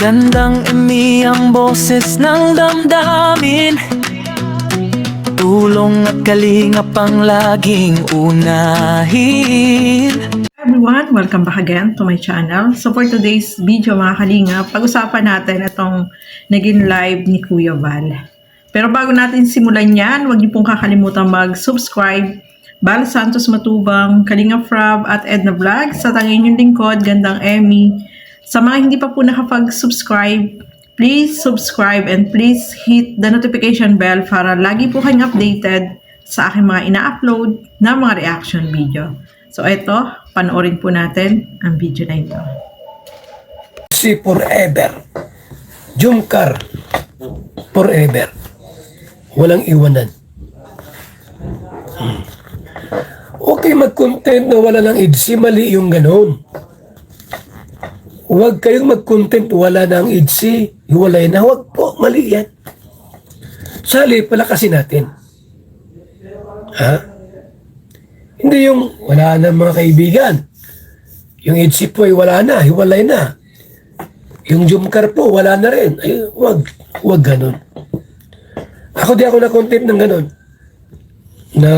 Gandang Emi ang boses ng damdamin. Tulong at kalingap ang laging unahin. Everyone, welcome back again to my channel. So for today's video mga kalingap, pag-usapan natin itong naging live ni Kuya Val. Pero bago natin simulan yan, huwag niyo pong kakalimutan mag-subscribe. Val Santos Matubang, Kalingap Frab at Edna Vlog. Sa tangin yung lingkod, Gandang Emi. Sa mga hindi pa po nakapag-subscribe, please subscribe and please hit the notification bell para lagi po kayong updated sa aking mga ina-upload na mga reaction video. So ito, panoorin po natin ang video na ito. Si forever. Jungkar. Forever. Walang iwanan. Okay mag-content na wala ng idsi, mali yung ganon. Huwag kayong mag-content wala ng idsi, hiwalay na. Huwag po, mali yan. Sali, palakasin natin. Ha? Hindi yung wala na mga kaibigan. Yung idsi po ay wala na, hiwalay na. Yung jumkar po, wala na rin. Ay, huwag ganon. Ako di ako na-content ng ganon. Na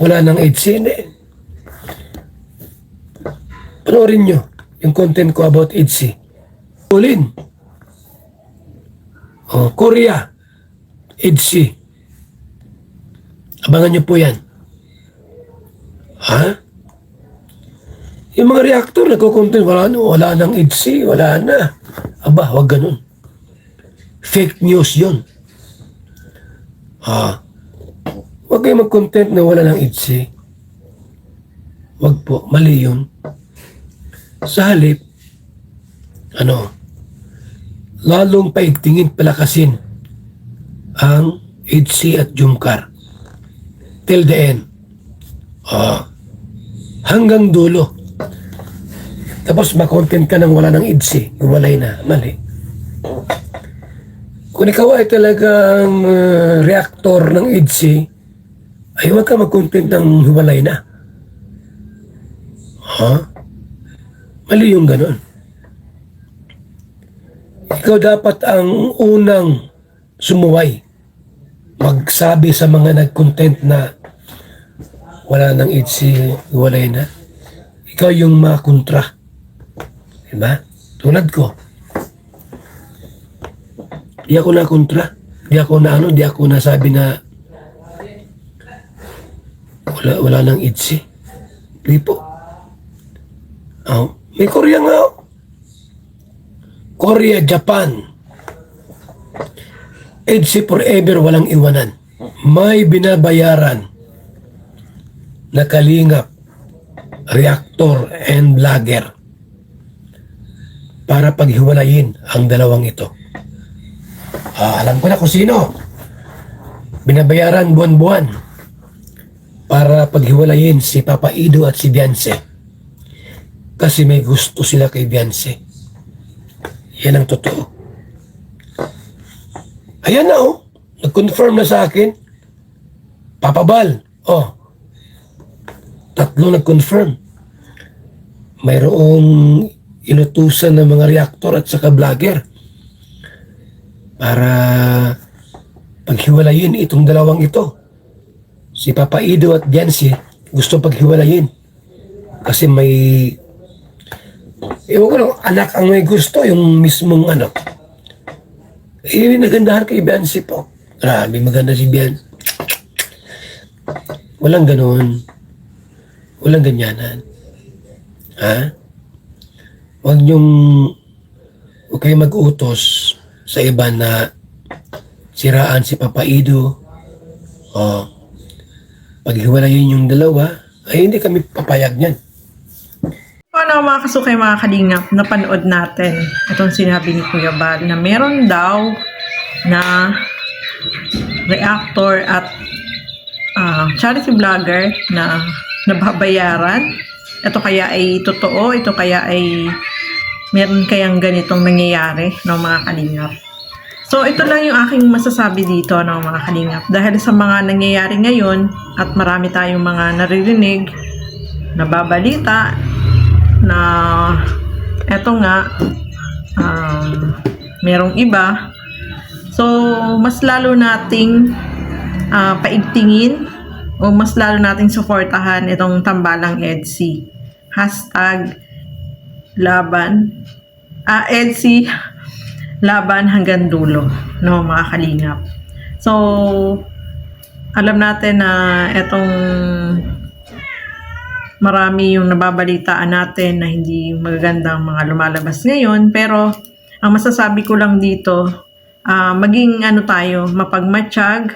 wala nang idsi, hindi. Panoorin nyo yung content ko about idsi. Ulin. Korea. idsi. Abangan nyo po yan. Ha? Yung mga reactor, nagko-content, wala nang idsi, wala na. Aba, wag ganun. Fake news yun. Huwag kayo mag-content na wala ng idsi. Wag po, mali yun. Sa halip, lalong paigtingin, palakasin ang idsi at jumkar. Till the end. Hanggang dulo. Tapos makontent ka nang wala ng idsi, hiwalay na, mali. Kung ikaw ay talagang reactor ng idsi, ay huwag ka mag-content ng hiwalay na. Mali yung ganon. Ikaw dapat ang unang sumuway. Magsabi sa mga nag-content na wala nang idsi, hiwalay na. Ikaw yung makontra. Diba? Tulad ko. Di ako na kontra. Di ako nasabi na wala nang idsi. Di po. May Korea nga. Korea, Japan. Idsi forever, walang iwanan. May binabayaran na kalingap, reactor, and vlogger para paghiwalayin ang dalawang ito. Alam ko na kung sino. Binabayaran buwan-buwan para paghiwalayin si Papa Ido at si Beyonce. Kasi may gusto sila kay Beyonce. Yan ang totoo. Ayan na nag-confirm na sa akin. Papa Bal. 3 nag-confirm. Mayroong inutusan ng mga reactor at saka vlogger para paghiwalayin itong dalawang ito. Si Papa Ido at Beyonce gusto paghiwalayin kasi may ewan ko lang, anak ang may gusto, yung mismong nagandahan kay Beyonce po. Grabe, maganda si Beyonce. Walang ganon. Walang ganyanan. Huwag kayo mag-utos sa iba na siraan si Papa Ido. Paghiwalayin yung dalawa, ay hindi kami papayag niyan. Paano mga kasukay, mga kalingap, napanood natin itong sinabi ni Kuya Val na meron daw na reactor at charity vlogger na nababayaran. Ito kaya ay totoo? Ito kaya ay meron kayang ganitong nangyayari, mga kalingap? So ito lang yung aking masasabi dito, mga kalingap. Dahil sa mga nangyayari ngayon at marami tayong mga naririnig, nababalita na eto nga merong iba. So, mas lalo nating paigtingin o mas lalo nating suportahan itong tambalang EDSI. Hashtag laban, EDSI laban hanggang dulo, no, mga kalingap. So, alam natin na itong marami yung nababalitaan natin na hindi magagandang mga lumalabas ngayon, pero ang masasabi ko lang dito, maging tayo, mapagmatsyag,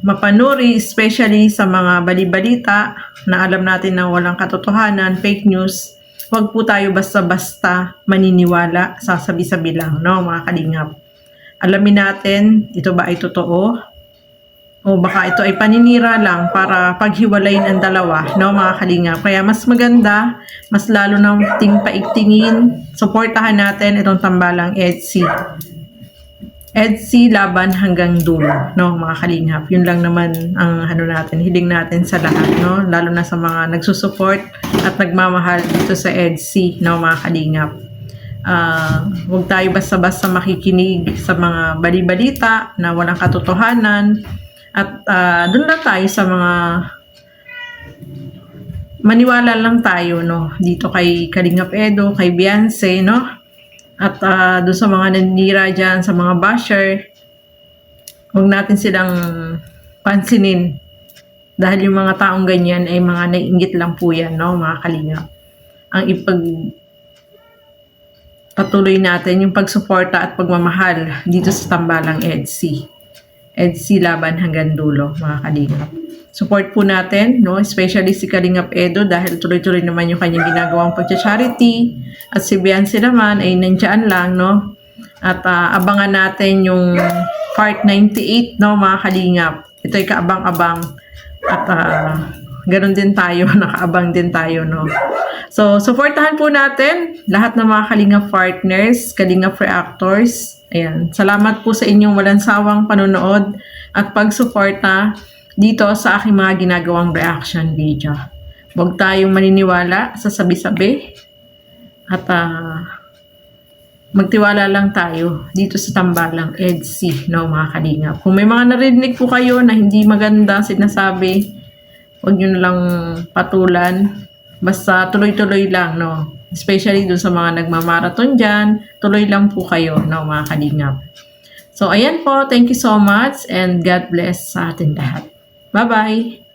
mapanuri, especially sa mga balibalita na alam natin na walang katotohanan, fake news. Huwag po tayo basta-basta maniniwala sa sabi-sabi lang, no, mga kalingap. Alamin natin, ito ba ay totoo? O baka ito ay paninira lang para paghiwalayin ang dalawa, no, mga kalingap. Kaya mas maganda, mas lalo nating paigtingin, suportahan natin itong tambalang EDSI. EDSI laban hanggang dulo, no, mga kalingap. Yun lang naman ang natin, hiling natin sa lahat, no, lalo na sa mga nagsusupport at nagmamahal dito sa EDSI, no, mga kalingap. Huwag tayo basta-basta makikinig sa mga balibalita na walang katotohanan at doon lang tayo sa mga maniwala lang tayo, no, dito kay Kalingap Edo, kay Beyonce, no. At doon sa mga naninira dyan, sa mga basher, huwag natin silang pansinin. Dahil yung mga taong ganyan ay mga naiinggit lang po yan, no, mga kalingap. Ang patuloy natin yung pagsuporta at pagmamahal dito sa tambalang EDSI. EDSI laban hanggang dulo, mga kalingap. Support po natin, no, especially si Kalingap Edo dahil tuloy-tuloy naman yung kanyang ginagawang pagcha-charity at si Beyonce naman ay nandiyan lang, no. At abangan natin yung part 98, no, mga kalingap. Ito ay kaabang-abang at ganoon din tayo, nakaabang din tayo, no. So, supportahan po natin lahat ng mga Kalingap partners, Kalingap reactors. Ayan, salamat po sa inyong walang sawang panonood at pagsuporta dito sa aking mga ginagawang reaction video. Huwag tayong maniniwala sa sabi-sabi at magtiwala lang tayo dito sa tambalang EDSI, no, mga kalingap. Kung may mga narinig po kayo na hindi maganda sinasabi, huwag nyo na lang patulan. Basta tuloy-tuloy lang, no. Especially dun sa mga nagmamarathon dyan, tuloy lang po kayo, no, mga kalingap. So, ayan po. Thank you so much and God bless sa atin lahat. Bye-bye!